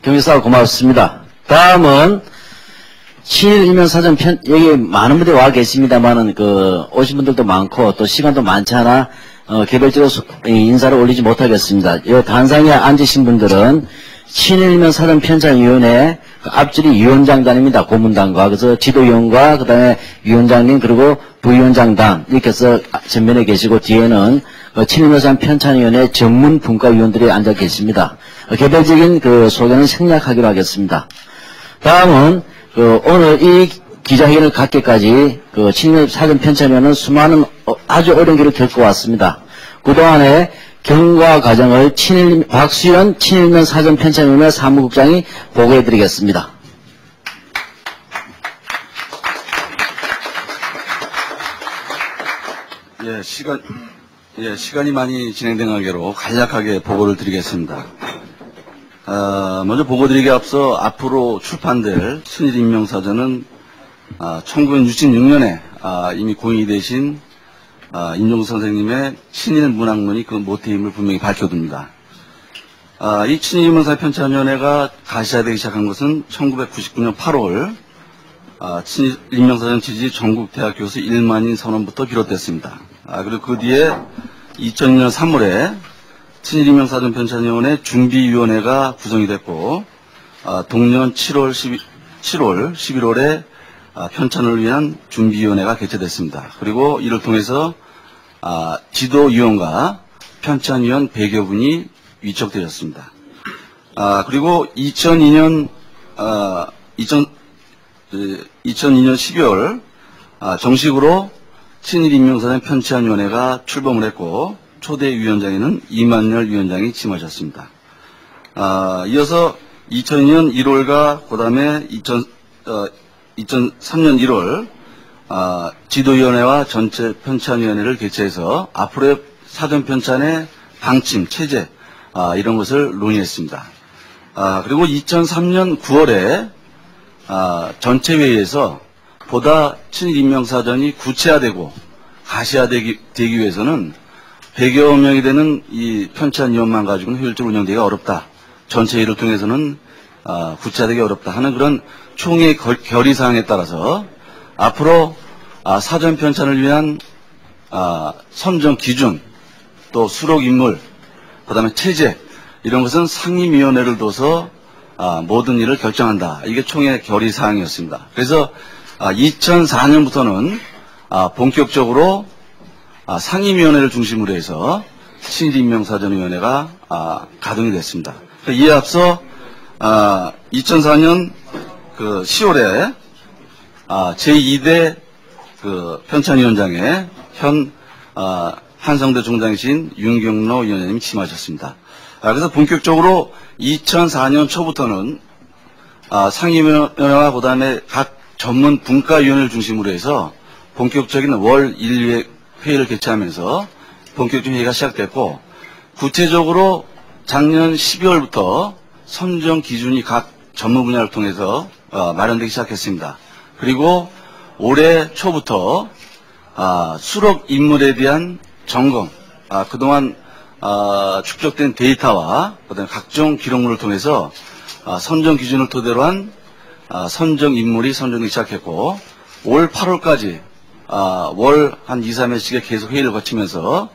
경기사 고맙습니다. 다음은 친일 인명사전 여기 많은 분들이 와 계십니다만은 오신 분들도 많고 또 시간도 많지 않아 개별적으로 인사를 올리지 못하겠습니다. 이 단상에 앉으신 분들은 친일 인명사전 편찬위원회 앞줄이 위원장단입니다. 고문단과 그래서 지도위원과 그다음에 위원장님 그리고 부위원장단 이렇게 해서 전면에 계시고 뒤에는 친일 인명사전 편찬위원회 전문 분과위원들이 앉아 계십니다. 개별적인 소개는 생략하기로 하겠습니다. 다음은 오늘 이 기자회견을 갖기까지 친일 사전 편찬위원회는 수많은 아주 어려운 길을 겪어왔습니다. 그동안의 경과 과정을 박수현 친일인명 사전 편찬위원회 사무국장이 보고해드리겠습니다. 시간이 많이 진행된 관계로 간략하게 보고를 드리겠습니다. 먼저 보고드리기에 앞서 앞으로 출판될 친일인명사전은 1966년에 이미 공인이 되신 임종수 선생님의 친일 문학문이 그 모티브를 분명히 밝혀둡니다. 이 친일인명사전 편찬위원회가 가시화되기 시작한 것은 1999년 8월 친일인명사전 취지 전국대학교에서 1만인 선언부터 비롯됐습니다. 그리고 그 뒤에 2002년 3월에 친일인명사전 편찬위원회 준비위원회가 구성이 됐고 동년 7월, 11월에 편찬을 위한 준비위원회가 개최됐습니다. 그리고 이를 통해서 지도위원과 편찬위원 100여 분이 위촉되었습니다. 그리고 2002년 12월 정식으로 친일인명사전 편찬위원회가 출범을 했고 초대 위원장에는 이만열 위원장이 취임하셨습니다. 이어서 2002년 1월과 그 다음에 2003년 1월 지도위원회와 전체 편찬위원회를 개최해서 앞으로의 사전 편찬의 방침, 체제 이런 것을 논의했습니다. 그리고 2003년 9월에 전체 회의에서 보다 친일인명사전이 구체화되고 가시화되기 위해서는 100여 명이 되는 이 편찬위원만 가지고는 효율적으로 운영되기가 어렵다. 전체 회의를 통해서는 구체화되기 어렵다 하는 그런 총회 결의사항에 따라서 앞으로 사전 편찬을 위한 선정 기준, 또 수록 인물, 그 다음에 체제 이런 것은 상임위원회를 둬서 모든 일을 결정한다. 이게 총회 결의사항이었습니다. 그래서 2004년부터는 본격적으로 상임위원회를 중심으로 해서 친일인명사전위원회가 가동이 됐습니다. 이에 앞서 2004년 10월에 제2대 편찬위원장에 현 한성대 총장이신 윤경로 위원장님이 취임하셨습니다. 그래서 본격적으로 2004년 초부터는 상임위원회와 그다음에 각 전문 분과위원회를 중심으로 해서 본격적인 월 1회 회의를 개최하면서 본격적인 회의가 시작됐고 구체적으로 작년 12월부터 선정 기준이 각 전문 분야를 통해서 마련되기 시작했습니다. 그리고 올해 초부터 수록 인물에 대한 점검, 그동안 축적된 데이터와 그다음에 각종 기록물을 통해서 선정 기준을 토대로 한 선정 인물이 선정되기 시작했고 올 8월까지 월 한 2, 3회씩의 계속 회의를 거치면서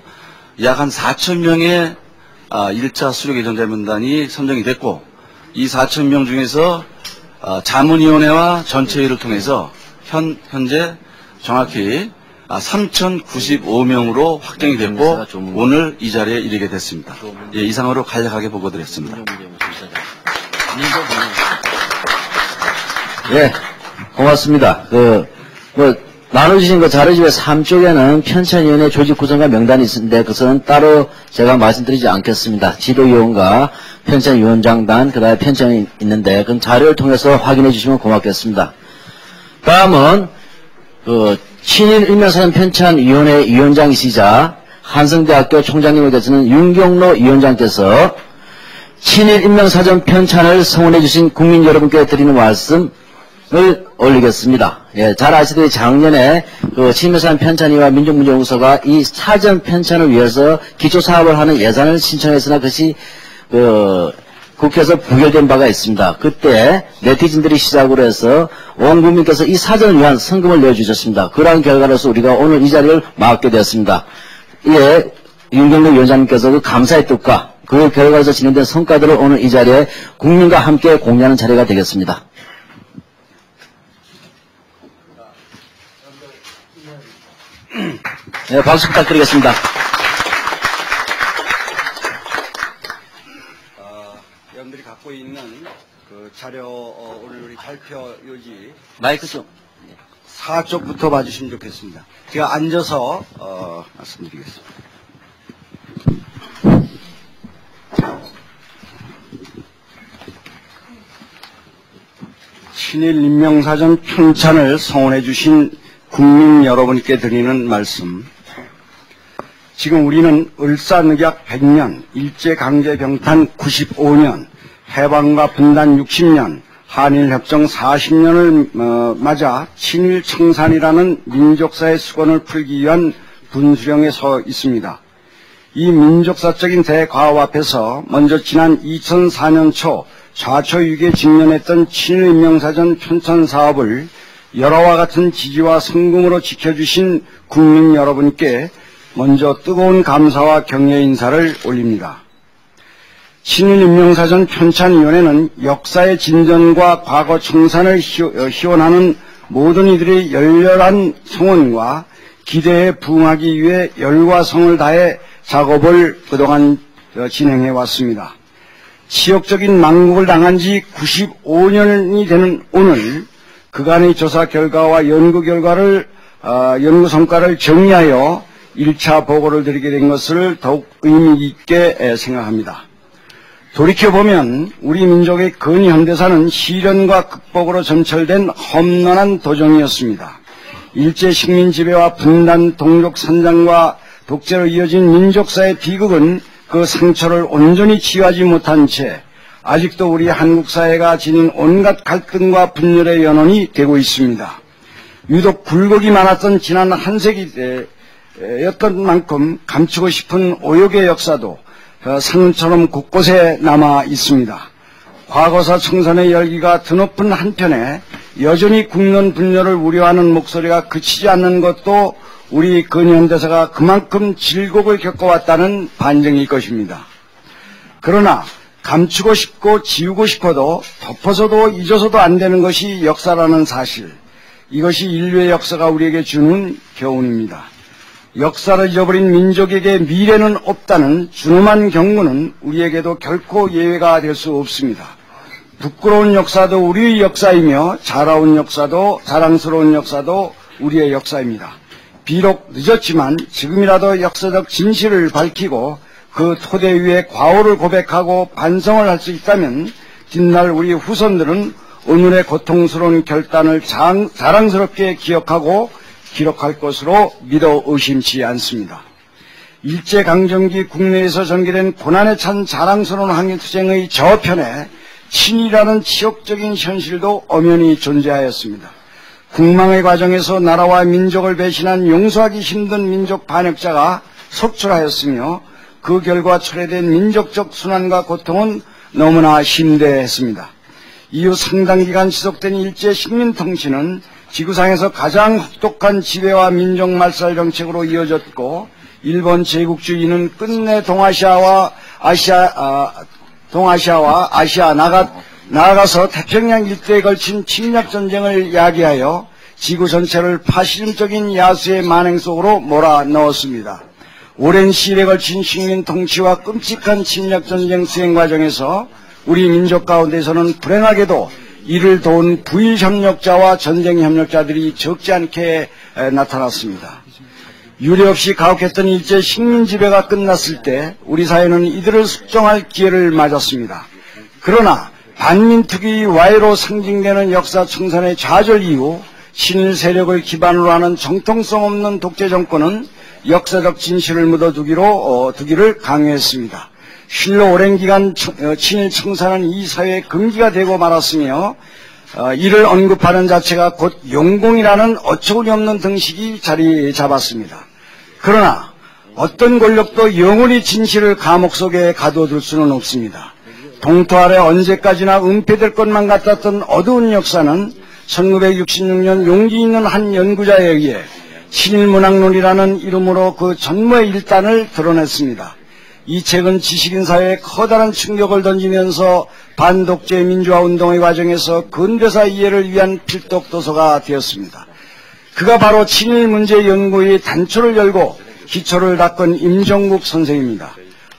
약 한 4,000명의 1차 수록 예정자 명단이 선정이 됐고 이 4,000명 중에서 자문위원회와 전체 회의를 통해서 현재 정확히 3,095명으로 확정이 됐고 오늘 이 자리에 이르게 됐습니다. 이상으로 간략하게 보고드렸습니다. 고맙습니다. 나눠주신 자료집의 3쪽에는 편찬위원회 조직 구성과 명단이 있는데 그것은 따로 제가 말씀드리지 않겠습니다. 지도위원과 편찬위원장단, 그 다음에 편찬이 있는데 그건 자료를 통해서 확인해 주시면 고맙겠습니다. 다음은 친일인명사전 편찬위원회 위원장이시자 한성대학교 총장님에 계시는 윤경로 위원장께서 친일인명사전 편찬을 성원해 주신 국민 여러분께 드리는 말씀을 올리겠습니다. 잘 아시듯이 작년에 친일인명사전 편찬위와 민족문제연구소가 이 사전 편찬을 위해서 기초사업을 하는 예산을 신청했으나 그것이 국회에서 부결된 바가 있습니다. 그때 네티즌들이 시작으로 해서 온 국민께서 이 사전을 위한 성금을 내어주셨습니다. 그러한 결과로서 우리가 오늘 이 자리를 맡게 되었습니다. 이에 윤경래 위원장님께서 그 감사의 뜻과 그 결과에서 진행된 성과들을 오늘 이 자리에 국민과 함께 공유하는 자리가 되겠습니다. 네, 박수 부탁드리겠습니다. 여러분들이 갖고 있는 그 자료 오늘 우리 발표 요지 마이크 좀. 4쪽부터 봐주시면 좋겠습니다. 제가 앉아서 말씀드리겠습니다. 친일 인명사전 편찬을 성원해 주신 국민 여러분께 드리는 말씀. 지금 우리는 을사늑약 100년, 일제강제병탄 95년, 해방과 분단 60년, 한일협정 40년을 맞아 친일 청산이라는 민족사의 수건을 풀기 위한 분수령에 서 있습니다. 이 민족사적인 대과업 앞에서 먼저 지난 2004년 초 좌초위기에 직면했던 친일 인명사전 편찬 사업을 열화와 같은 지지와 성금으로 지켜주신 국민 여러분께 먼저 뜨거운 감사와 격려 인사를 올립니다. 친일 인명사전 편찬위원회는 역사의 진전과 과거 청산을 희원하는 모든 이들의 열렬한 성원과 기대에 부응하기 위해 열과 성을 다해 작업을 그동안 진행해 왔습니다. 치욕적인 망국을 당한 지 95년이 되는 오늘 그간의 조사 결과와 연구 성과를 정리하여 1차 보고를 드리게 된 것을 더욱 의미 있게 생각합니다. 돌이켜보면 우리 민족의 근현대사는 시련과 극복으로 점철된 험난한 도전이었습니다. 일제 식민 지배와 분단, 동족 산장과 독재로 이어진 민족사의 비극은 그 상처를 온전히 치유하지 못한 채 아직도 우리 한국 사회가 지닌 온갖 갈등과 분열의 연원이 되고 있습니다. 유독 굴곡이 많았던 지난 한 세기였던 만큼 감추고 싶은 오욕의 역사도 상처럼 곳곳에 남아 있습니다. 과거사 청산의 열기가 드높은 한편에 여전히 국론 분열을 우려하는 목소리가 그치지 않는 것도 우리 근현대사가 그만큼 질곡을 겪어왔다는 반증일 것입니다. 그러나 감추고 싶고 지우고 싶어도 덮어서도 잊어서도 안 되는 것이 역사라는 사실, 이것이 인류의 역사가 우리에게 주는 교훈입니다. 역사를 잊어버린 민족에게 미래는 없다는 준엄한 경고는 우리에게도 결코 예외가 될 수 없습니다. 부끄러운 역사도 우리의 역사이며 자라온 역사도 자랑스러운 역사도 우리의 역사입니다. 비록 늦었지만 지금이라도 역사적 진실을 밝히고 그 토대 위에 과오를 고백하고 반성을 할 수 있다면 뒷날 우리 후손들은 오늘의 고통스러운 결단을 자랑스럽게 기억하고 기록할 것으로 믿어 의심치 않습니다. 일제강점기 국내에서 전개된 고난에 찬 자랑스러운 항일투쟁의 저편에 친이라는 치욕적인 현실도 엄연히 존재하였습니다. 국망의 과정에서 나라와 민족을 배신한 용서하기 힘든 민족 반역자가 속출하였으며 그 결과 초래된 민족적 순환과 고통은 너무나 심대했습니다. 이후 상당 기간 지속된 일제 식민 통치는 지구상에서 가장 혹독한 지배와 민족 말살 정책으로 이어졌고, 일본 제국주의는 끝내 동아시아와 아시아 나아가서 태평양 일대에 걸친 침략 전쟁을 야기하여 지구 전체를 파시즘적인 야수의 만행 속으로 몰아넣었습니다. 오랜 시일에 걸친 식민 통치와 끔찍한 침략 전쟁 수행 과정에서 우리 민족 가운데서는 불행하게도 이를 도운 부일 협력자와 전쟁 협력자들이 적지 않게 나타났습니다. 유례없이 가혹했던 일제 식민 지배가 끝났을 때 우리 사회는 이들을 숙정할 기회를 맞았습니다. 그러나 반민특위 와해로 상징되는 역사 청산의 좌절 이후 친일 세력을 기반으로 하는 정통성 없는 독재 정권은 역사적 진실을 묻어두기를 강요했습니다. 실로 오랜 기간 친일 청산은 이 사회의 금기가 되고 말았으며 이를 언급하는 자체가 곧 용공이라는 어처구니 없는 등식이 자리 잡았습니다. 그러나 어떤 권력도 영원히 진실을 감옥 속에 가둬둘 수는 없습니다. 동토 아래 언제까지나 은폐될 것만 같았던 어두운 역사는 1966년 용기 있는 한 연구자에 의해 친일문학론이라는 이름으로 그 전무의 일단을 드러냈습니다. 이 책은 지식인 사회에 커다란 충격을 던지면서 반독재 민주화 운동의 과정에서 근대사 이해를 위한 필독 도서가 되었습니다. 그가 바로 친일 문제 연구의 단초를 열고 기초를 닦은 임종국 선생입니다.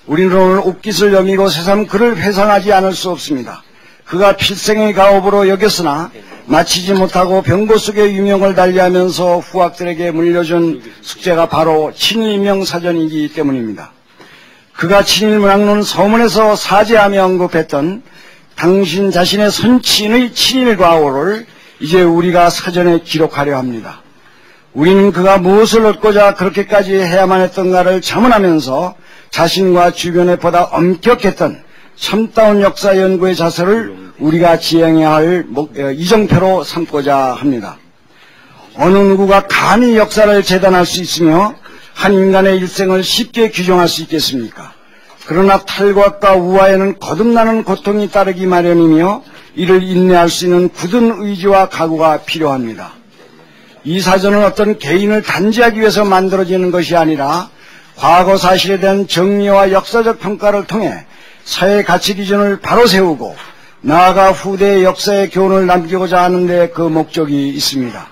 우리는 오늘 옥깃을 여미고 새삼 그를 회상하지 않을 수 없습니다. 그가 필생의 가업으로 여겼으나 마치지 못하고 병고 속의 유명을 달리하면서 후학들에게 물려준 숙제가 바로 친일인명사전이기 때문입니다. 그가 친일문학론 서문에서 사죄하며 언급했던 당신 자신의 선친의 친일과오를 이제 우리가 사전에 기록하려 합니다. 우리는 그가 무엇을 얻고자 그렇게까지 해야만 했던가를 자문하면서 자신과 주변에 보다 엄격했던 참다운 역사 연구의 자세를 우리가 지향해야 할 이정표로 삼고자 합니다. 어느 누구가 감히 역사를 재단할 수 있으며 한 인간의 일생을 쉽게 규정할 수 있겠습니까? 그러나 탈곽과 우화에는 거듭나는 고통이 따르기 마련이며 이를 인내할 수 있는 굳은 의지와 각오가 필요합니다. 이 사전은 어떤 개인을 단죄하기 위해서 만들어지는 것이 아니라 과거 사실에 대한 정리와 역사적 평가를 통해 사회 가치 기준을 바로 세우고 나아가 후대의 역사의 교훈을 남기고자 하는데 그 목적이 있습니다.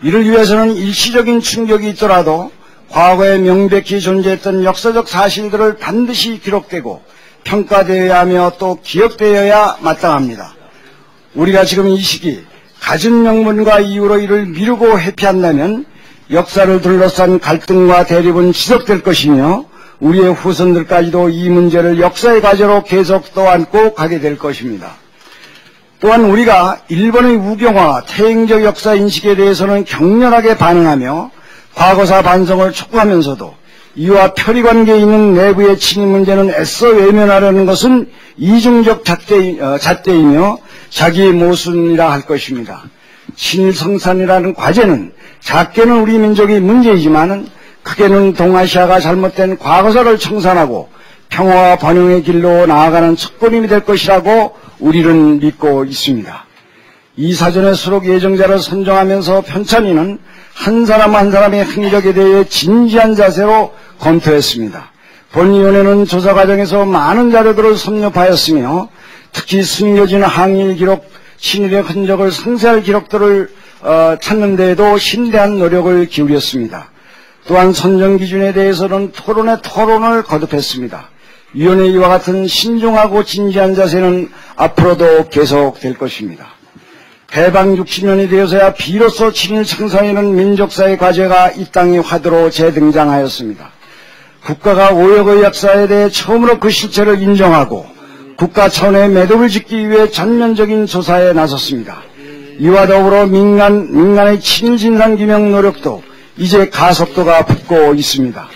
이를 위해서는 일시적인 충격이 있더라도 과거에 명백히 존재했던 역사적 사실들을 반드시 기록되고 평가되어야 하며 또 기억되어야 마땅합니다. 우리가 지금 이 시기 갖은 명분과 이유로 이를 미루고 회피한다면 역사를 둘러싼 갈등과 대립은 지속될 것이며 우리의 후손들까지도 이 문제를 역사의 과제로 계속 떠안고 가게 될 것입니다. 또한 우리가 일본의 우경화, 퇴행적 역사 인식에 대해서는 격렬하게 반응하며 과거사 반성을 촉구하면서도 이와 표리관계에 있는 내부의 친일 문제는 애써 외면하려는 것은 이중적 잣대이며 자기의 모순이라 할 것입니다. 친일 성산이라는 과제는 작게는 우리 민족의 문제이지만 크게는 동아시아가 잘못된 과거사를 청산하고 평화와 번영의 길로 나아가는 첫걸음이 될 것이라고 우리는 믿고 있습니다. 이 사전의 수록 예정자를 선정하면서 편찬위는 한 사람 한 사람의 행적에 대해 진지한 자세로 검토했습니다. 본위원회는 조사 과정에서 많은 자료들을 섭렵하였으며 특히 숨겨진 항일 기록, 친일의 흔적을 상세할 기록들을 찾는 데에도 심대한 노력을 기울였습니다. 또한 선정 기준에 대해서는 토론의 토론을 거듭했습니다. 위원회 이와 같은 신중하고 진지한 자세는 앞으로도 계속될 것입니다. 해방 60년이 되어서야 비로소 친일 청산이라는 민족사의 과제가 이 땅의 화두로 재등장하였습니다. 국가가 오역의 역사에 대해 처음으로 그 실체를 인정하고 국가 차원의 매듭을 짓기 위해 전면적인 조사에 나섰습니다. 이와 더불어 민간의 친일 진상 규명 노력도 이제 가속도가 붙고 있습니다.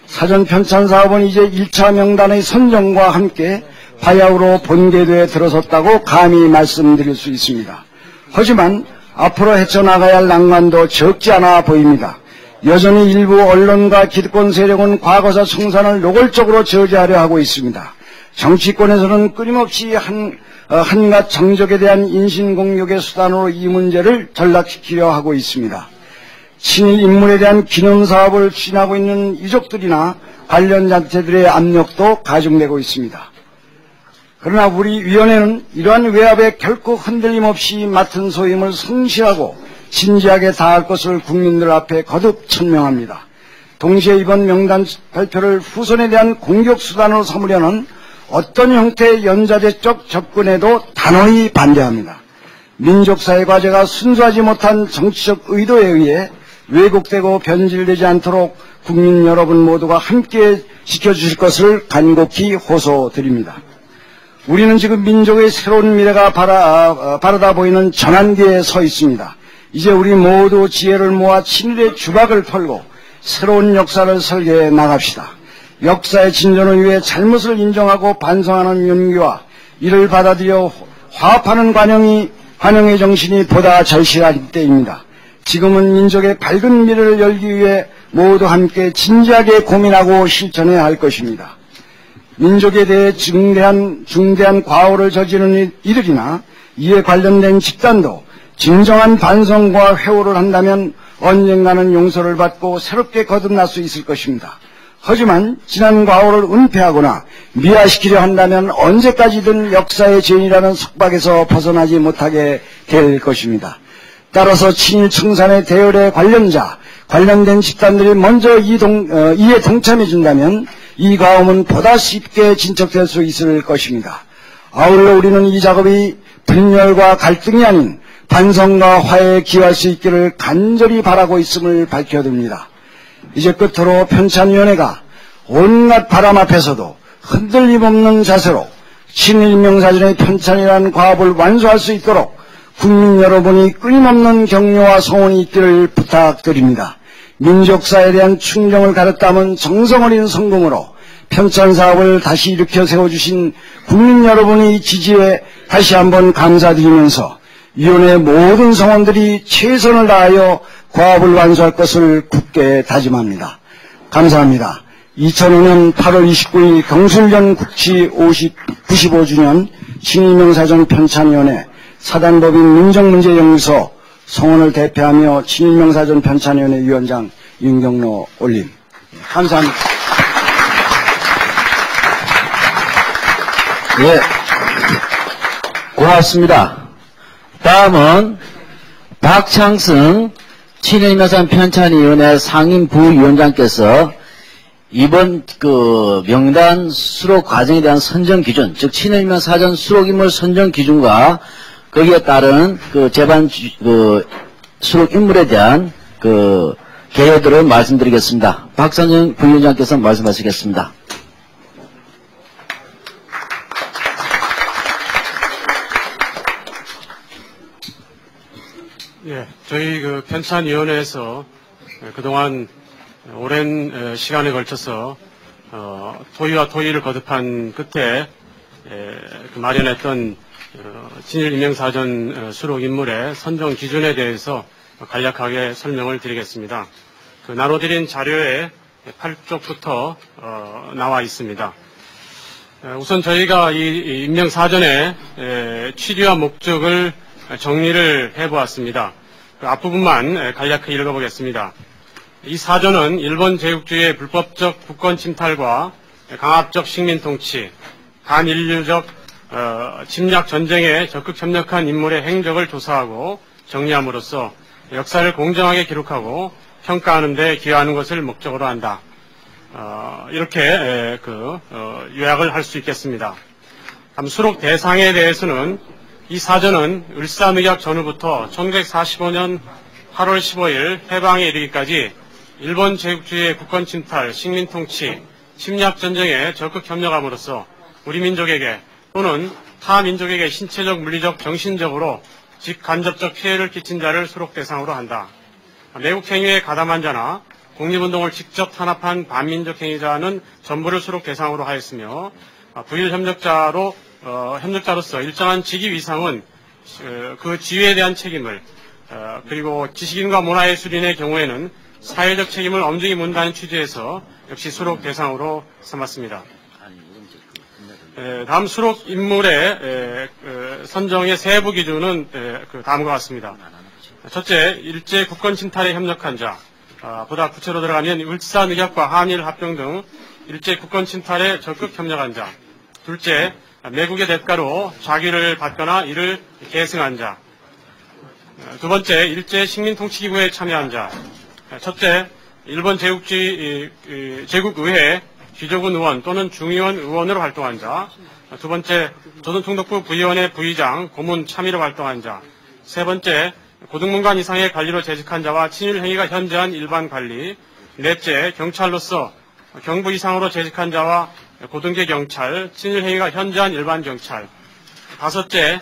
사전 편찬 사업은 이제 1차 명단의 선정과 함께 바야흐로 본궤도에 들어섰다고 감히 말씀드릴 수 있습니다. 하지만 앞으로 헤쳐나가야 할 난관도 적지 않아 보입니다. 여전히 일부 언론과 기득권 세력은 과거사 청산을 노골적으로 저지하려 하고 있습니다. 정치권에서는 끊임없이 한낱 정적에 대한 인신공격의 수단으로 이 문제를 전락시키려 하고 있습니다. 친일 인물에 대한 기념사업을 추진하고 있는 유족들이나 관련 단체들의 압력도 가중되고 있습니다. 그러나 우리 위원회는 이러한 외압에 결코 흔들림 없이 맡은 소임을 성실하고 진지하게 다할 것을 국민들 앞에 거듭 천명합니다. 동시에 이번 명단 발표를 후손에 대한 공격수단으로 삼으려는 어떤 형태의 연좌제적 접근에도 단호히 반대합니다. 민족사회 과제가 순수하지 못한 정치적 의도에 의해 왜곡되고 변질되지 않도록 국민 여러분 모두가 함께 지켜주실 것을 간곡히 호소드립니다. 우리는 지금 민족의 새로운 미래가 바라다 보이는 전환기에 서 있습니다. 이제 우리 모두 지혜를 모아 친일의 주박을 털고 새로운 역사를 설계해 나갑시다. 역사의 진전을 위해 잘못을 인정하고 반성하는 윤기와 이를 받아들여 화합하는 관용의 정신이 보다 절실한 때입니다. 지금은 민족의 밝은 미래를 열기 위해 모두 함께 진지하게 고민하고 실천해야 할 것입니다. 민족에 대해 중대한 과오를 저지르는 이들이나 이에 관련된 집단도 진정한 반성과 회오를 한다면 언젠가는 용서를 받고 새롭게 거듭날 수 있을 것입니다. 하지만 지난 과오를 은폐하거나 미화시키려 한다면 언제까지든 역사의 죄인이라는 속박에서 벗어나지 못하게 될 것입니다. 따라서 친일 청산의 대열의 관련된 집단들이 먼저 이에 동참해 준다면 이 과오는 보다 쉽게 진척될 수 있을 것입니다. 아울러 우리는 이 작업이 분열과 갈등이 아닌 반성과 화해에 기여할 수 있기를 간절히 바라고 있음을 밝혀듭니다. 이제 끝으로 편찬위원회가 온갖 바람 앞에서도 흔들림 없는 자세로 친일명사전의 편찬이라는 과업을 완수할 수 있도록 국민 여러분이 끊임없는 격려와 성원이 있기를 부탁드립니다. 민족사에 대한 충정을 가렸다면 정성 어린 성공으로 편찬사업을 다시 일으켜 세워주신 국민 여러분의 지지에 다시 한번 감사드리면서 위원회 모든 성원들이 최선을 다하여 과업을 완수할 것을 굳게 다짐합니다. 감사합니다. 2005년 8월 29일 경술련 국치 95주년 친일명사전 편찬위원회 사단법인 민정문제연구소 성원을 대표하며 친일명사전 편찬위원회 위원장 윤경로 올림. 감사합니다. 예, 고맙습니다. 다음은 박창승 친일명사전 편찬위원회 상임부위원장께서 이번 명단 수록 과정에 대한 선정 기준, 즉 친일명사전 수록인물 선정 기준과 거기에 따른 재반 수록 인물에 대한 개요들을 말씀드리겠습니다. 박선영 부위원장께서 말씀하시겠습니다. 예, 저희 편찬위원회에서 그동안 오랜 시간에 걸쳐서 토의와 토의를 거듭한 끝에 마련했던 친일인명사전 수록 인물의 선정 기준에 대해서 간략하게 설명을 드리겠습니다. 나눠드린 자료에 8쪽부터 나와 있습니다. 우선 저희가 이 인명사전의 취지와 목적을 정리를 해보았습니다. 앞부분만 간략히 읽어보겠습니다. 이 사전은 일본 제국주의의 불법적 국권 침탈과 강압적 식민 통치, 반인류적 침략 전쟁에 적극 협력한 인물의 행적을 조사하고 정리함으로써 역사를 공정하게 기록하고 평가하는 데 기여하는 것을 목적으로 한다. 이렇게 요약을 할 수 있겠습니다. 다음 수록 대상에 대해서는 이 사전은 을사늑약 전후부터 1945년 8월 15일 해방에 이르기까지 일본 제국주의의 국권 침탈, 식민 통치, 침략 전쟁에 적극 협력함으로써 우리 민족에게 또는 타 민족에게 신체적, 물리적, 정신적으로 직간접적 피해를 끼친 자를 수록 대상으로 한다. 매국 행위에 가담한 자나 독립운동을 직접 탄압한 반민족 행위자는 전부를 수록 대상으로 하였으며 부일 협력자로서 일정한 직위 이상은 그 지위에 대한 책임을 그리고 지식인과 문화예술인의 경우에는 사회적 책임을 엄중히 문다는 취지에서 역시 수록 대상으로 삼았습니다. 다음 수록 인물의 선정의 세부 기준은 다음과 같습니다. 첫째, 일제 국권 침탈에 협력한 자. 보다 구체로 들어가면 을사늑약과 한일 합병 등 일제 국권 침탈에 적극 협력한 자. 둘째, 매국의 대가로 자기를 받거나 이를 계승한 자. 두 번째, 일제 식민 통치기구에 참여한 자. 첫째, 일본 제국의회 귀족은 의원 또는 중의원 의원으로 활동한 자. 두 번째, 조선총독부 부위원회 부의장, 고문 참의로 활동한 자. 세 번째, 고등문관 이상의 관리로 재직한 자와 친일행위가 현저한 일반 관리. 넷째, 경찰로서 경부 이상으로 재직한 자와 고등계 경찰, 친일행위가 현저한 일반 경찰. 다섯째,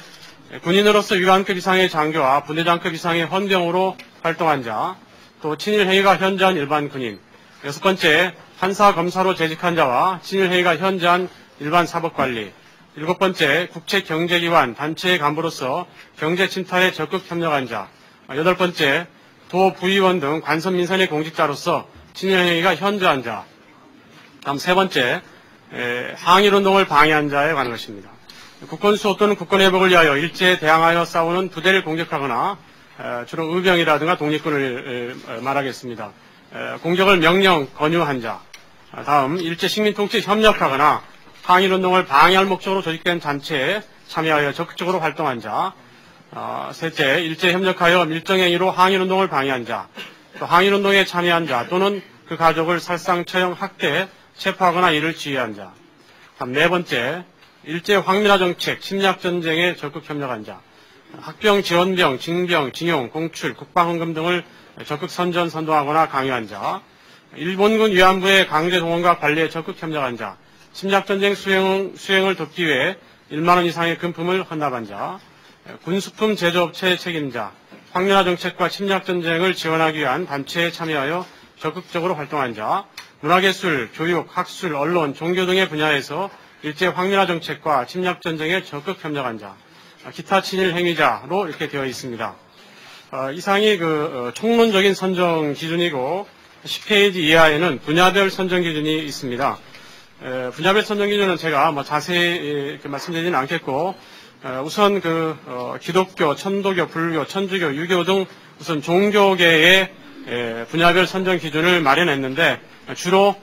군인으로서 위관급 이상의 장교와 분대장급 이상의 헌병으로 활동한 자. 또 친일행위가 현저한 일반 군인. 여섯 번째, 판사, 검사로 재직한 자와 친일행위가 현저한 일반 사법관리. 일곱 번째, 국책경제기관, 단체의 간부로서 경제침탈에 적극 협력한 자. 여덟 번째, 도, 부의원 등 관선민선의 공직자로서 친일행위가 현저한 자. 다음 세 번째, 항일운동을 방해한 자에 관한 것입니다. 국권수호 또는 국권회복을 위하여 일제에 대항하여 싸우는 부대를 공격하거나 주로 의병이라든가 독립군을 말하겠습니다. 공격을 명령, 권유한 자. 다음, 일제 식민통치에 협력하거나 항일운동을 방해할 목적으로 조직된 단체에 참여하여 적극적으로 활동한 자. 셋째, 일제에 협력하여 밀정행위로 항일운동을 방해한 자. 또 항일운동에 참여한 자 또는 그 가족을 살상, 처형, 학대, 체포하거나 이를 지휘한 자. 다음 네 번째, 일제 황민화 정책, 침략전쟁에 적극 협력한 자. 학병, 지원병, 징병, 징용, 공출, 국방헌금 등을 적극 선전, 선동하거나 강요한 자. 일본군 위안부의 강제 동원과 관리에 적극 협력한 자. 침략전쟁 수행을 돕기 위해 1만 원 이상의 금품을 헌납한 자. 군수품 제조업체의 책임자. 황민화 정책과 침략전쟁을 지원하기 위한 단체에 참여하여 적극적으로 활동한 자. 문화예술, 교육, 학술, 언론, 종교 등의 분야에서 일제 황민화 정책과 침략전쟁에 적극 협력한 자. 기타 친일 행위자로 이렇게 되어 있습니다. 이상이 총론적인 선정 기준이고 10페이지 이하에는 분야별 선정 기준이 있습니다. 분야별 선정 기준은 제가 자세히 말씀드리지는 않겠고 우선 기독교, 천도교, 불교, 천주교, 유교 등 우선 종교계의 분야별 선정 기준을 마련했는데 주로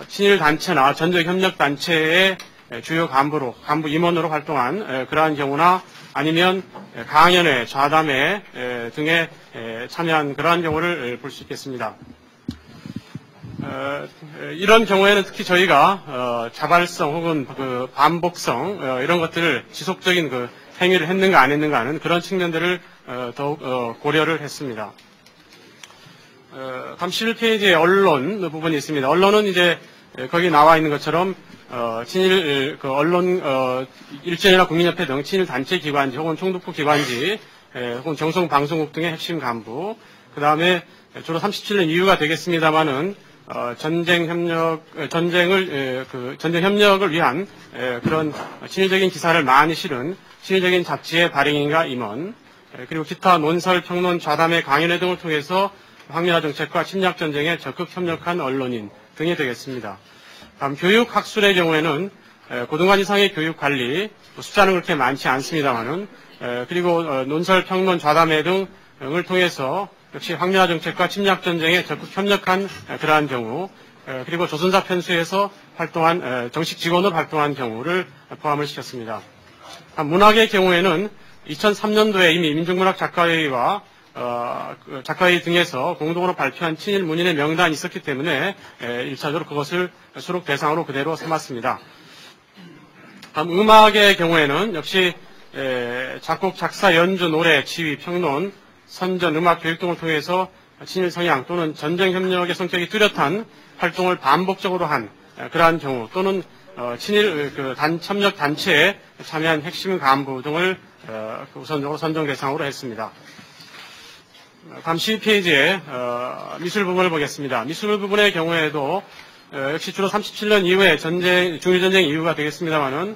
친일 단체나 전적 협력 단체의 주요 간부 임원으로 활동한 그러한 경우나 아니면 강연회, 좌담회 등에 참여한 그러한 경우를 볼 수 있겠습니다. 이런 경우에는 특히 저희가 자발성 혹은 반복성 이런 것들을 지속적인 행위를 했는가 안 했는가 하는 그런 측면들을 더욱 고려를 했습니다. 다음 11페이지에 언론 부분이 있습니다. 언론은 이제 거기 나와 있는 것처럼 친일 언론 일전이나 국민협회 등 친일 단체 기관지 혹은 총독부 기관지 혹은 정성방송국 등의 핵심 간부, 그 다음에 주로 37년 이후가 되겠습니다만은 전쟁 협력을 위한 그런 친일적인 기사를 많이 실은 친일적인 잡지의 발행인과 임원, 그리고 기타 논설, 평론, 좌담회, 강연회 등을 통해서 황민화 정책과 침략 전쟁에 적극 협력한 언론인 등이 되겠습니다. 다음 교육 학술의 경우에는 고등관 이상의 교육 관리, 숫자는 그렇게 많지 않습니다만은 그리고 논설, 평론, 좌담회 등을 통해서 역시 황민화 정책과 침략 전쟁에 적극 협력한 그러한 경우, 그리고 조선사 편수에서 활동한 정식 직원으로 활동한 경우를 포함을 시켰습니다. 문학의 경우에는 2003년도에 이미 민중문학 작가회의와 작가회의 등에서 공동으로 발표한 친일 문인의 명단이 있었기 때문에 1차적으로 그것을 수록 대상으로 그대로 삼았습니다. 다음 음악의 경우에는 역시 작곡, 작사, 연주, 노래, 지휘, 평론, 선전, 음악 교육 등을 통해서 친일 성향 또는 전쟁 협력의 성격이 뚜렷한 활동을 반복적으로 한 그러한 경우 또는 친일 참여 단체에 참여한 핵심 간부 등을 우선적으로 선정 대상으로 했습니다. 다음 12페이지에 미술 부분을 보겠습니다. 미술 부분의 경우에도 역시 주로 37년 이후에 중일전쟁 이후가 되겠습니다만은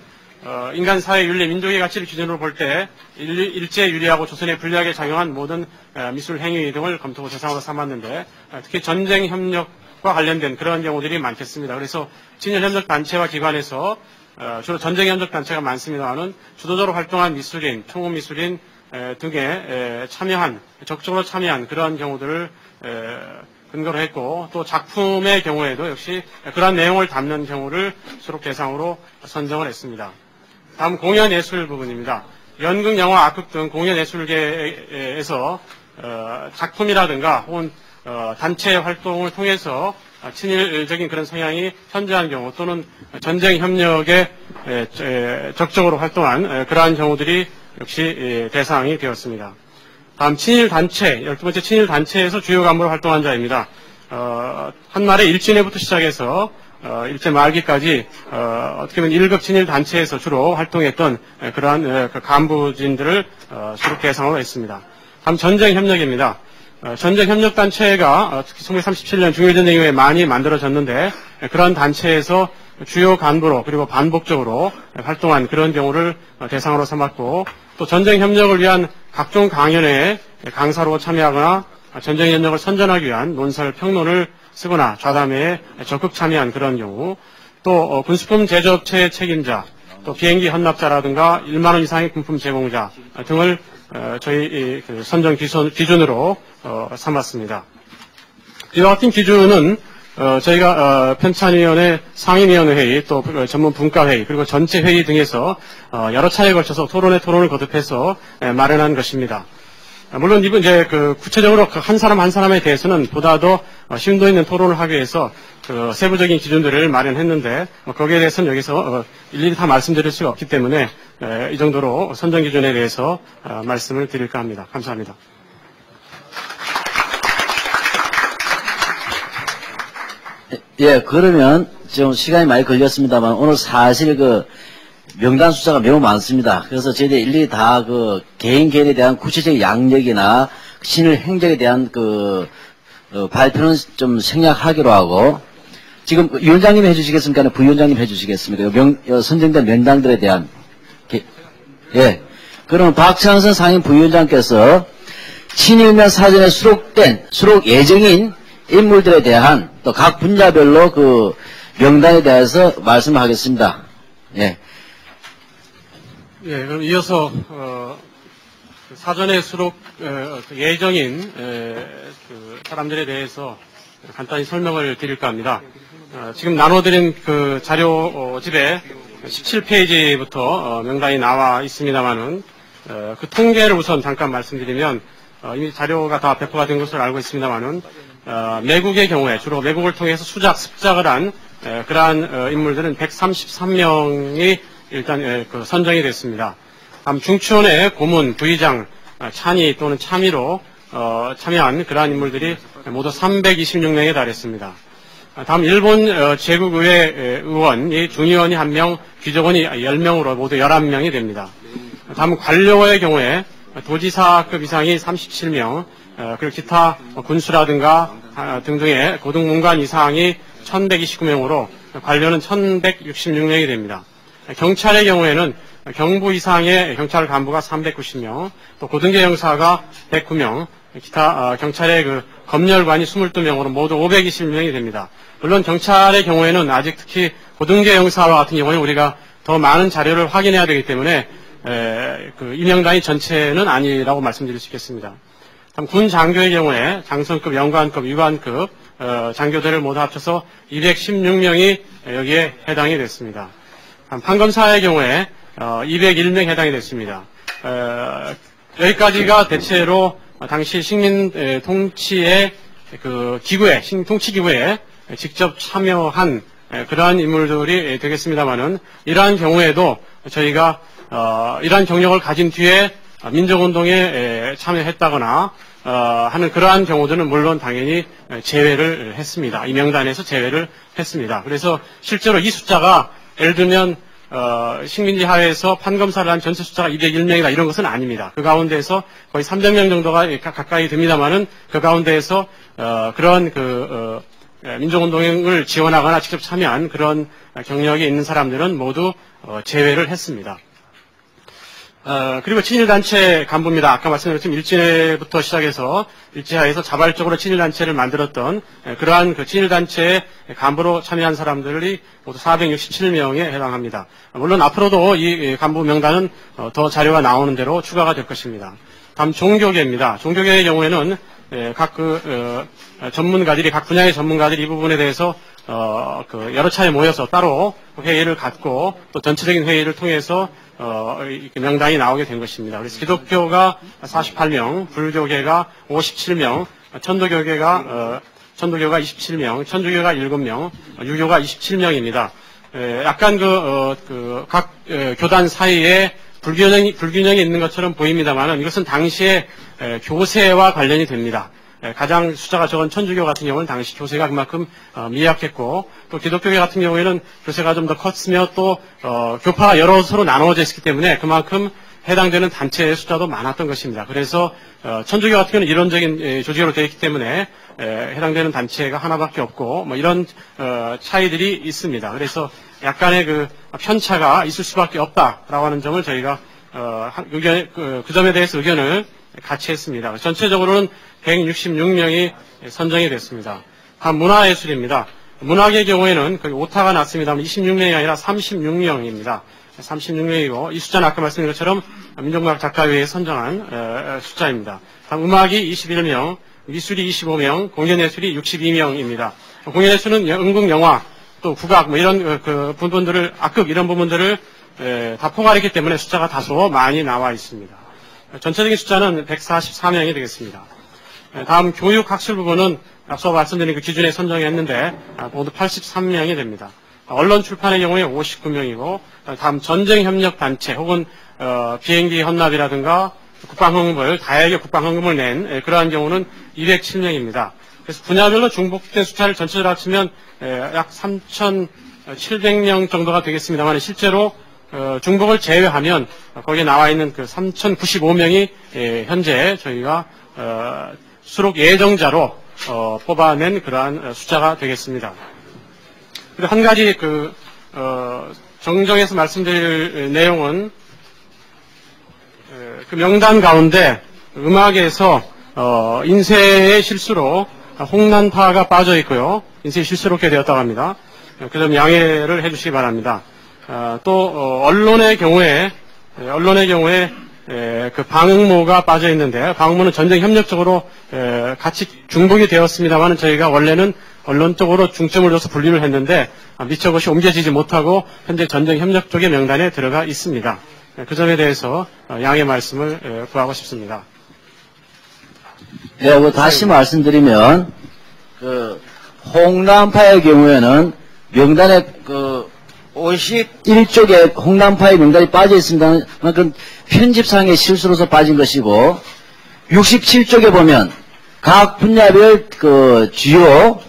인간 사회 윤리 민족의 가치를 기준으로 볼 때 일제에 유리하고 조선에 불리하게 작용한 모든 미술 행위 등을 검토 대상으로 삼았는데 특히 전쟁 협력과 관련된 그런 경우들이 많겠습니다. 그래서 친일 협력 단체와 기관에서 주로 전쟁 협력 단체가 많습니다만은 주도적으로 활동한 미술인, 총무 미술인 등에 적극적으로 참여한 그러한 경우들을 근거로 했고, 또 작품의 경우에도 역시 그러한 내용을 담는 경우를 수록 대상으로 선정을 했습니다. 다음 공연예술 부분입니다. 연극, 영화, 악극 등 공연예술계에서 작품이라든가 혹은 단체 활동을 통해서 친일적인 그런 성향이 현저한 경우 또는 전쟁 협력에 적극적으로 활동한 그러한 경우들이 역시 대상이 되었습니다. 다음 친일단체, 12번째 친일단체에서 주요 간부로 활동한 자입니다. 한말의 일진회부터 시작해서 일제 말기까지 어떻게 보면 1급 친일단체에서 주로 활동했던 그러한 간부진들을 수록 대상으로 했습니다. 다음 전쟁협력입니다. 전쟁협력단체가 특히 1937년 중일전쟁 이후에 많이 만들어졌는데 그런 단체에서 주요 간부로 그리고 반복적으로 활동한 그런 경우를 대상으로 삼았고, 또 전쟁협력을 위한 각종 강연회에 강사로 참여하거나 전쟁협력을 선전하기 위한 논설, 평론을 쓰거나 좌담회에 적극 참여한 그런 경우, 또 군수품 제조업체의 책임자, 또 비행기 헌납자라든가 1만 원 이상의 군품 제공자 등을 저희 그 선정 기준으로 삼았습니다. 이와 같은 기준은 저희가 편찬위원회 상임위원회 또 전문 분과회의 그리고 전체 회의 등에서 여러 차례에 걸쳐서 토론을 거듭해서 마련한 것입니다. 물론 이번 이제 그 구체적으로 한 사람 한 사람에 대해서는 보다 더 심도 있는 토론을 하기 위해서 그 세부적인 기준들을 마련했는데 거기에 대해서는 여기서 일일이 다 말씀드릴 수가 없기 때문에 이 정도로 선정 기준에 대해서 말씀을 드릴까 합니다. 감사합니다. 예, 그러면 지금 시간이 많이 걸렸습니다만 오늘 사실 그 명단 숫자가 매우 많습니다. 그래서 저희들이 일일이 다 그 개인 개인에 대한 구체적인 양력이나 신일 행적에 대한 그 발표는 좀 생략하기로 하고 지금 위원장님 해주시겠습니까? 아니면 부위원장님 해주시겠습니까? 선정된 명단들에 대한 예. 그러면 박창선 상임 부위원장께서 친일면 사전에 수록 예정인 인물들에 대한 또 각 분야별로 그 명단에 대해서 말씀하겠습니다. 예. 예, 그럼 이어서 사전에 수록 예정인 그 사람들에 대해서 간단히 설명을 드릴까 합니다. 지금 나눠드린 그 자료집에 17페이지부터 명단이 나와 있습니다만은 그 통계를 우선 잠깐 말씀드리면 이미 자료가 다 배포가 된 것으로 알고 있습니다만은 매국의 경우에 주로 매국을 통해서 습작을 한 그러한 인물들은 133명이 일단 그 선정이 됐습니다. 다음 중추원의 고문, 부의장, 찬의 또는 참의로 참여한 그러한 인물들이 모두 326명에 달했습니다. 다음 일본 제국의회 의원이 중의원이 1명, 귀족원이 10명으로 모두 11명이 됩니다. 다음 관료의 경우에 도지사급 이상이 37명, 그리고 기타 군수라든가 등등의 고등문관 이상이 1129명으로 관료는 1166명이 됩니다. 경찰의 경우에는 경부 이상의 경찰 간부가 390명, 또 고등계 형사가 109명, 기타 경찰의 그 검열관이 22명으로 모두 520명이 됩니다. 물론 경찰의 경우에는 아직 특히 고등계 형사와 같은 경우에는 우리가 더 많은 자료를 확인해야 되기 때문에 이 명단이 전체는 아니라고 말씀드릴 수 있겠습니다. 다음 군 장교의 경우에 장성급, 영관급, 유관급 장교들을 모두 합쳐서 216명이 여기에 해당이 됐습니다. 다음 판검사의 경우에 201명 해당이 됐습니다. 여기까지가 대체로 당시 식민 통치의 그 기구에, 통치기구에 직접 참여한 그러한 인물들이 되겠습니다만은 이러한 경우에도 저희가 이러한 경력을 가진 뒤에 민족운동에 참여했다거나 하는 그러한 경우들은 물론 당연히 제외를 했습니다. 이 명단에서 제외를 했습니다. 그래서 실제로 이 숫자가 예를 들면 식민지 하에서 판검사를 한 전체 숫자가 201명이다 이런 것은 아닙니다. 그 가운데에서 거의 300명 정도가 가까이 됩니다만은 그 가운데에서 그런 민족운동을 지원하거나 직접 참여한 그런 경력이 있는 사람들은 모두 제외를 했습니다. 그리고 친일단체 간부입니다. 아까 말씀드렸지만 일제부터 시작해서 일제하에서 자발적으로 친일단체를 만들었던 그러한 그 친일단체의 간부로 참여한 사람들이 모두 467명에 해당합니다. 물론 앞으로도 이 간부 명단은 더 자료가 나오는 대로 추가가 될 것입니다. 다음 종교계입니다. 종교계의 경우에는 각 전문가들이, 각 분야의 전문가들이 이 부분에 대해서 여러 차례 모여서 따로 회의를 갖고 또 전체적인 회의를 통해서 명단이 나오게 된 것입니다. 그래서 기독교가 48명, 불교계가 57명, 천도교가 27명, 천주교가 7명, 유교가 27명입니다. 약간 각 교단 사이에 불균형이 있는 것처럼 보입니다만은 이것은 당시에 교세와 관련이 됩니다. 가장 숫자가 적은 천주교 같은 경우는 당시 교세가 그만큼 미약했고 또 기독교계 같은 경우에는 교세가 좀 더 컸으며 또 교파가 여러 서로 나누어져 있기 때문에 그만큼 해당되는 단체의 숫자도 많았던 것입니다. 그래서 천주교 같은 경우는 이론적인 조직으로 되어 있기 때문에 해당되는 단체가 하나밖에 없고 뭐 이런 차이들이 있습니다. 그래서 약간의 그 편차가 있을 수밖에 없다라고 하는 점을 저희가 그 점에 대해서 의견을 같이 했습니다. 전체적으로는 166명이 선정이 됐습니다. 다음 문화예술입니다. 문학의 경우에는 거의 오타가 났습니다만 26명이 아니라 36명입니다. 36명이고 이 숫자는 아까 말씀드린 것처럼 민족문학 작가회에 선정한 숫자입니다. 다음 음악이 21명, 미술이 25명, 공연예술이 62명입니다. 공연예술은 연극, 영화, 또 국악 뭐 이런 그 부분들을 악극 이런 부분들을 다 포괄했기 때문에 숫자가 다소 많이 나와 있습니다. 전체적인 숫자는 144명이 되겠습니다. 다음 교육학술 부분은 앞서 말씀드린 그 기준에 선정했는데 모두 83명이 됩니다. 언론 출판의 경우에 59명이고 다음 전쟁협력단체 혹은 비행기 헌납이라든가 국방헌금을 다양하게 국방헌금을 낸 그러한 경우는 207명입니다. 그래서 분야별로 중복된 숫자를 전체적으로 합치면 약 3,700명 정도가 되겠습니다만 실제로 중복을 제외하면 거기에 나와 있는 그 3,095명이 현재 저희가 수록 예정자로 뽑아낸 그러한 숫자가 되겠습니다. 그리고 한 가지 정정해서 말씀드릴 내용은 그 명단 가운데 음악에서 인쇄의 실수로 홍난파가 빠져 있고요. 인쇄 실수로 이렇게 되었다고 합니다. 그 점 양해를 해주시기 바랍니다. 또 언론의 경우에 그 방응모가 빠져 있는데 방응모는 전쟁 협력적으로 같이 중복이 되었습니다만 저희가 원래는 언론 쪽으로 중점을 둬서 분류를 했는데 미처 그것이 옮겨지지 못하고 현재 전쟁 협력 쪽의 명단에 들어가 있습니다. 그 점에 대해서 양해 말씀을 구하고 싶습니다. 네, 다시 말씀드리면 그 홍남파의 경우에는 명단에 51쪽에 홍남파의 명단이 빠져 있습니다. 그건 편집상의 실수로서 빠진 것이고 67쪽에 보면 각 분야별 주요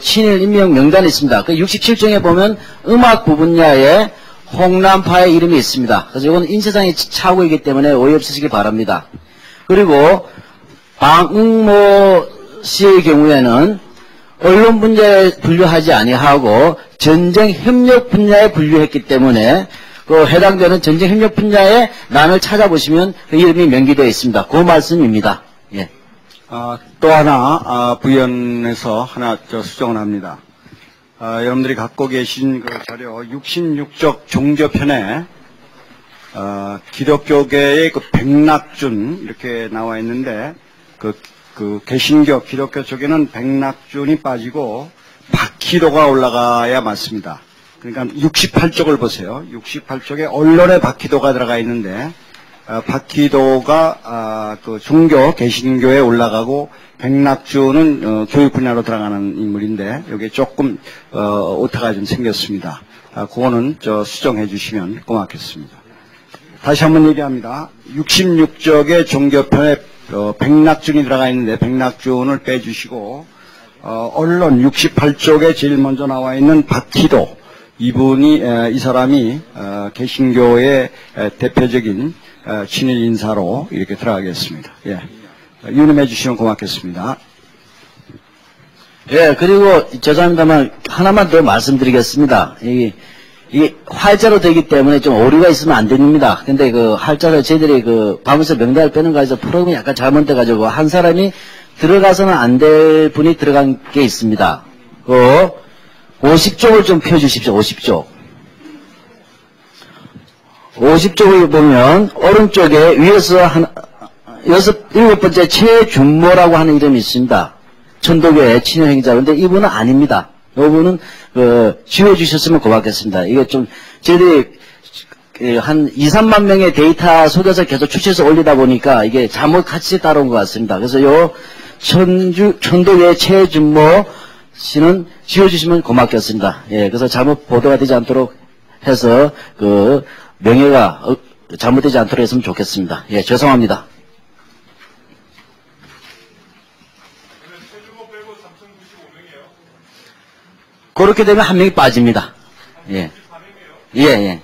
친일 인명 명단이 있습니다. 그 67쪽에 보면 음악 부분야에 홍남파의 이름이 있습니다. 그래서 이건 인쇄상의 착오이기 때문에 오해 없으시기 바랍니다. 그리고 방응모 씨의 경우에는 언론 분야에 분류하지 아니하고 전쟁 협력 분야에 분류했기 때문에 그 해당되는 전쟁 협력 분야의 난을 찾아보시면 그 이름이 명기되어 있습니다. 그 말씀입니다. 예. 또 하나 부위원회에서 하나 수정을 합니다. 여러분들이 갖고 계신 그 자료 66쪽 종교편에 기독교계의 그 백낙준 이렇게 나와 있는데 그 개신교 기독교 쪽에는 백낙준이 빠지고 박희도가 올라가야 맞습니다. 그러니까 68쪽을 보세요. 68쪽에 언론에 박희도가 들어가 있는데 박희도가 그 종교 개신교에 올라가고 백낙준은 교육 분야로 들어가는 인물인데 여기에 조금 오타가 좀 생겼습니다. 그거는 수정해 주시면 고맙겠습니다. 다시 한번 얘기합니다. 66쪽의 종교편에 백낙준이 들어가 있는데 백낙준을 빼주시고 언론 68쪽에 제일 먼저 나와 있는 박희도 이 사람이 개신교의 대표적인 친일 인사로 이렇게 들어가겠습니다. 예. 유념해 주시면 고맙겠습니다. 예, 그리고 죄송합니다만 하나만 더 말씀드리겠습니다. 이게 활자로 되기 때문에 좀 오류가 있으면 안 됩니다. 근데 그 활자를 저희들이 밤에서 명단을 빼는 거에서 프로그램이 약간 잘못돼가지고 한 사람이 들어가서는 안 될 분이 들어간 게 있습니다. 50쪽을 좀 펴주십시오. 50쪽. 50쪽을 보면 오른쪽에 위에서 일곱 번째 최준모라고 하는 이름이 있습니다. 천도교의 친일행자. 근데 이분은 아닙니다. 이분은 지워주셨으면 고맙겠습니다. 이거 좀 저희들이 한 2, 3만 명의 데이터 속여서 계속 추출해서 올리다 보니까 이게 잘못 같이 따라온 것 같습니다. 그래서 천도교의 최준모 씨는 지워주시면 고맙겠습니다. 예, 그래서 잘못 보도가 되지 않도록 해서 명예가 잘못되지 않도록 했으면 좋겠습니다. 예, 죄송합니다. 그렇게 되면 한 명이 빠집니다. 예. 예, 예.